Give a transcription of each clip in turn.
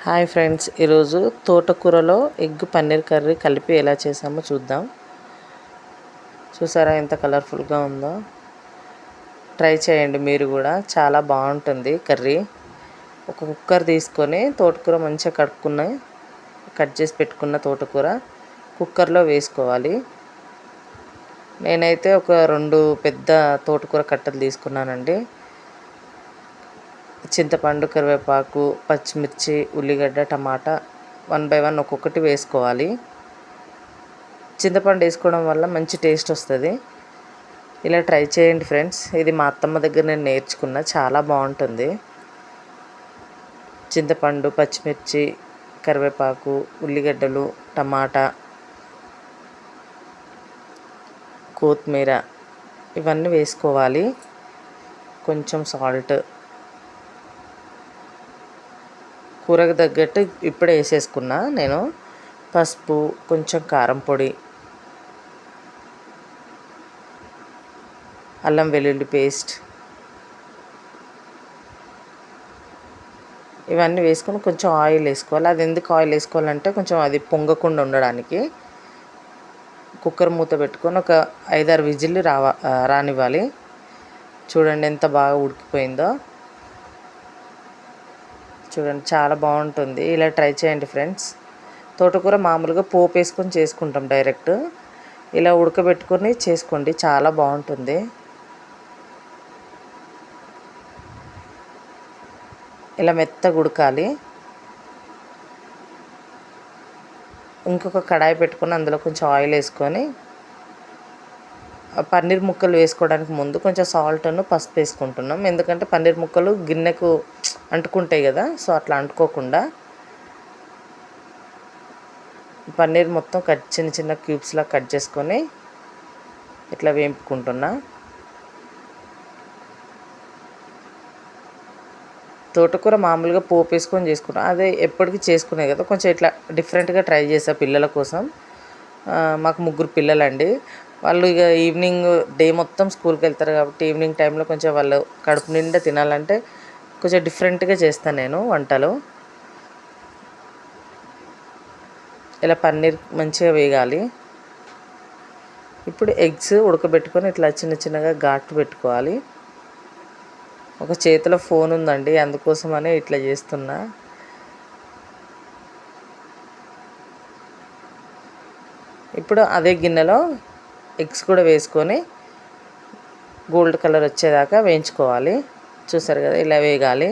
Hi friends, ఈరోజు తోటకూరలో egg paneer curry కలిపి ఎలా చేసామో చూద్దాం. చూసారా ఎంత కలర్ఫుల్గా ఉందో. ట్రై చేయండి మీరు కూడా, చాలా బాగుంటుంది కర్రీ. ఒక కుక్కర్ తీసుకొని తోటకూర మంచిగా కట్ చేసి పెట్టుకున్న తోటకూర కుక్కర్లో వేసుకోవాలి. నేనైతే ఒక 2 పెద్ద తోటకూర కట్టలు తీసుకున్నానండి. చింతపండు, కరివేపాకు, పచ్చిమిర్చి, ఉల్లిగడ్డ, టమాటా 1 బై 1 ఒక్కొక్కటి వేసుకోవాలి. చింతపండు వేసుకోవడం వల్ల మంచి టేస్ట్ వస్తుంది. ఇలా ట్రై చేయండి ఫ్రెండ్స్. ఇది మా అత్తమ్మ దగ్గర నేను నేర్చుకున్న, చాలా బాగుంటుంది. చింతపండు, పచ్చిమిర్చి, కరివేపాకు, ఉల్లిగడ్డలు, టమాటా, కొత్తిమీర ఇవన్నీ వేసుకోవాలి. కొంచెం సాల్ట్, కూరకు తగ్గట్టు ఇప్పుడే వేసేసుకున్నా నేను. పసుపు, కొంచెం కారం పొడి, అల్లం వెల్లుల్లి పేస్ట్ ఇవన్నీ వేసుకొని కొంచెం ఆయిల్ వేసుకోవాలి. అది ఎందుకు ఆయిల్ వేసుకోవాలంటే కొంచెం అది పొంగకుండా ఉండడానికి. కుక్కర్ మూత పెట్టుకొని ఒక 5-6 విజిల్లు రానివ్వాలి. చూడండి ఎంత బాగా ఉడికిపోయిందో. చూడండి చాలా బాగుంటుంది. ఇలా ట్రై చేయండి ఫ్రెండ్స్. తోటకూర మామూలుగా పోపు వేసుకొని చేసుకుంటాం డైరెక్ట్. ఇలా ఉడకబెట్టుకొని చేసుకోండి, చాలా బాగుంటుంది. ఇలా మెత్తగా ఉడకాలి. ఇంకొక కడాయి పెట్టుకొని అందులో కొంచెం ఆయిల్ వేసుకొని పన్నీర్ ముక్కలు వేసుకోవడానికి ముందు కొంచెం సాల్ట్ను పసుపు వేసుకుంటున్నాం. ఎందుకంటే పన్నీర్ ముక్కలు గిన్నెకు అంటుకుంటాయి కదా, సో అట్లా అంటుకోకుండా పన్నీర్ మొత్తం చిన్న చిన్న క్యూబ్స్లా కట్ చేసుకొని ఇట్లా వేపుకుంటున్నా. తోటకూర మామూలుగా పోపు వేసుకొని చేసుకుంటాం, అదే ఎప్పటికీ చేసుకునే కదా. కొంచెం ఇట్లా డిఫరెంట్గా ట్రై చేసా పిల్లల కోసం. మాకు 3 పిల్లలండి. వాళ్ళు ఇక ఈవినింగ్ డే మొత్తం స్కూల్కి వెళ్తారు కాబట్టి ఈవినింగ్ టైంలో కొంచెం వాళ్ళు కడుపు నిండా తినాలంటే కొంచెం డిఫరెంట్గా చేస్తాను నేను వంటలు. ఇలా పన్నీర్ మంచిగా వేగాలి. ఇప్పుడు ఎగ్స్ ఉడకబెట్టుకొని ఇట్లా చిన్న చిన్నగా ఘాటు పెట్టుకోవాలి. ఒక చేతిలో ఫోన్ ఉందండి, అందుకోసమనే ఇట్లా చేస్తున్నా. ఇప్పుడు అదే గిన్నెలో ఎగ్స్ కూడా వేసుకొని గోల్డ్ కలర్ వచ్చేదాకా వేయించుకోవాలి. చూసారు కదా, ఇలా వేగాలి.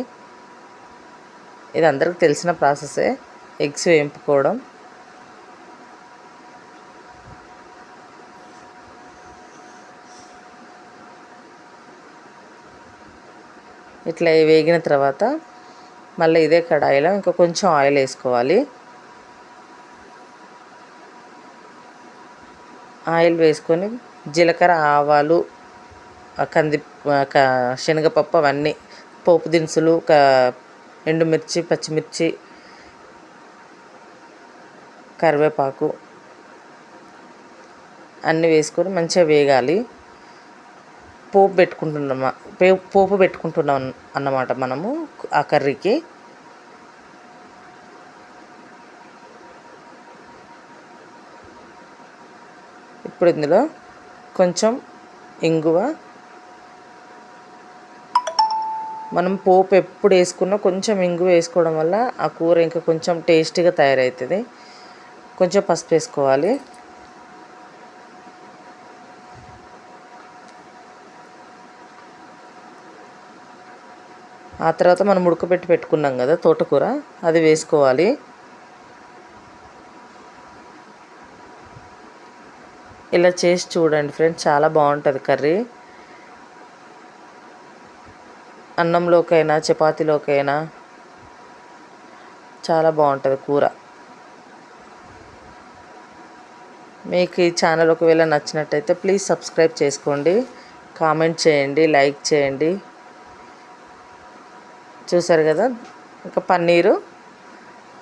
ఇది అందరికీ తెలిసిన ప్రాసెసే, ఎగ్స్ వేయించుకోవడం. ఇట్లా వేగిన తర్వాత మళ్ళీ ఇదే కడాయిలో ఇంకా కొంచెం ఆయిల్ వేసుకోవాలి. ఆయిల్ వేసుకొని జీలకర్ర, ఆవాలు, శనగపప్పు అవన్నీ పోపు దినుసులు, ఎండుమిర్చి, పచ్చిమిర్చి, కరివేపాకు అన్నీ వేసుకొని మంచిగా వేగాలి. పోపు పెట్టుకుంటున్నాం అన్నమాట మనము ఆ కర్రీకి. ఇప్పుడు ఇందులో కొంచెం ఇంగువ, మనం పోపు ఎప్పుడు వేసుకున్నా కొంచెం ఇంగువ వేసుకోవడం వల్ల ఆ కూర ఇంకా కొంచెం టేస్టీగా తయారవుతుంది. కొంచెం పసుపు వేసుకోవాలి. ఆ తర్వాత మనం ఉడకబెట్టి పెట్టుకున్నాం కదా తోటకూర, అది వేసుకోవాలి. ఇలా చేసి చూడండి ఫ్రెండ్స్, చాలా బాగుంటుంది కర్రీ. అన్నంలోకైనా చపాతీలోకైనా చాలా బాగుంటుంది కూర. మీకు ఈ ఛానల్ ఒకవేళ నచ్చినట్టయితే ప్లీజ్ సబ్స్క్రైబ్ చేసుకోండి, కామెంట్ చేయండి, లైక్ చేయండి. చూసారు కదా, ఇంకా పన్నీరు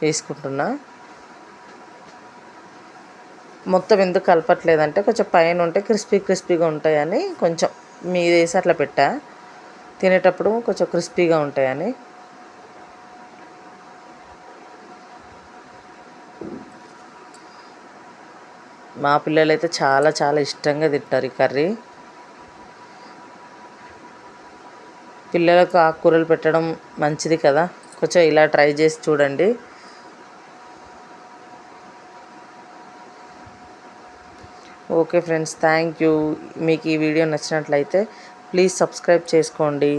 వేసుకుంటున్నా. మొత్తం ఎందుకు కలపట్లేదంటే కొంచెం పైన ఉంటే క్రిస్పీగా ఉంటాయని కొంచెం మీద వేసి అట్లా పెట్టా. తినేటప్పుడు కొంచెం క్రిస్పీగా ఉంటాయని. మా పిల్లలైతే చాలా చాలా ఇష్టంగా తింటారు ఈ కర్రీ. పిల్లలకు ఆకుకూరలు పెట్టడం మంచిది కదా, కొంచెం ఇలా ట్రై చేసి చూడండి. Okay friends, thank you. మీకు ఈ వీడియో నచ్చినట్లయితే ప్లీజ్ సబ్స్క్రైబ్ చేసుకోండి.